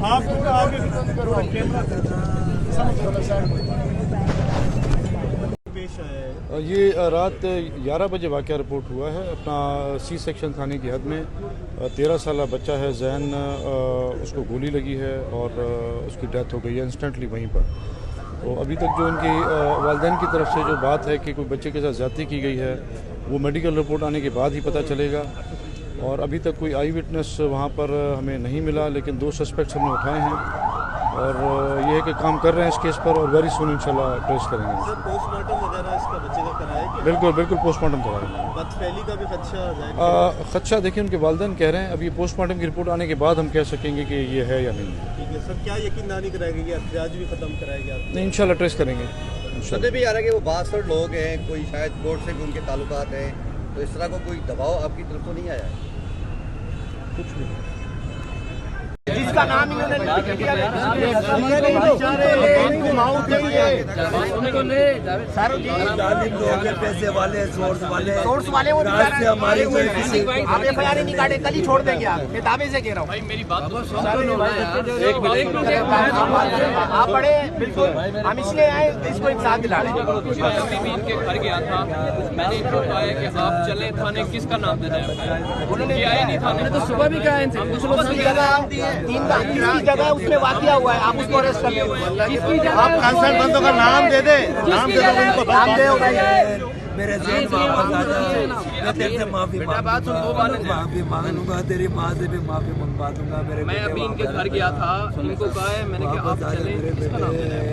آپ تھوڑا آگے پیش آیا ہے؟ یہ رات 11 بجے واقعہ رپورٹ ہوا ہے اپنا سی سیکشن تھانے کی حد میں 13 سالہ بچہ ہے زین، اس کو گولی لگی ہے اور اس کی ڈیتھ ہو گئی ہے انسٹنٹلی وہیں پر۔ تو ابھی تک جو ان کی والدین کی طرف سے جو بات ہے کہ کوئی بچے کے ساتھ زیادتی کی گئی ہے وہ میڈیکل رپورٹ آنے کے بعد ہی پتہ چلے گا، اور ابھی تک کوئی آئی وٹنس وہاں پر ہمیں نہیں ملا، لیکن 2 سسپیکٹس ہم نے اٹھائے ہیں اور یہ ہے کہ کام کر رہے ہیں اس کیس پر، اور ویری سون انشاءاللہ ٹریس کریں گے۔ سر پوسٹ مارٹم وغیرہ اس کا بچے کا کرایا کہ بالکل پوسٹ مارٹم کرائیں گے۔ بد پھیلی کا بھی خدشہ خدشہ دیکھیں ان کے والدین کہہ رہے ہیں، اب یہ پوسٹ مارٹم کی رپورٹ آنے کے بعد ہم کہہ سکیں گے کہ یہ ہے یا نہیں ہے۔ ٹھیک ہے سر، کیا یقین دہانی کرائے گی کہ احتجاج بھی ختم کرائے گا؟ نہیں، انشاءاللہ ٹریس کریں گے۔ سننے بھی آ رہا ہے کہ وہ باثر لوگ ہیں، کوئی شاید کورٹ سے بھی ان کے تعلقات ہیں، تو اس طرح کو کوئی دباؤ آپ کی طرف تو نہیں آیا؟ کچھ نہیں۔ جس کا نام انہوں نے لکھ دیا پیسے والے سورس والے وہ آپ ایف آئی آر نہیں کاٹے، کل ہی چھوڑ دیں گے آپ، میں دعوے سے کہہ رہا ہوں۔ میری بات آپ بڑے بالکل ہم اس لیے آئے اس کو انصاف دلا رہے ہیں۔ ان کے گھر گیا تھا، میں نے ان کو کہا کہ آپ چلیں تھانے، کس کا نام دینا ہے؟ انہوں نے آئے نہیں تھانے، تو صبح بھی کہا ان سے جس جگہ اس میں واقعہ ہوا ہے آپ اس کو ارسٹ کر لیں۔ آپ کنسرن بندوں کا نام دے دیں، نام دے دو ان کو، نام دے ہو بھائی۔ میرے ذہن واپس آ جائے، میں تیرے سے معافی مانگوں گا، تیری ماں سے بھی معافی منگوا دوں گا۔ میں ابھی ان کے گھر گیا تھا، ان کو کہا ہے میں نے کہ آپ چلیں، کس کا نام دینا ہے؟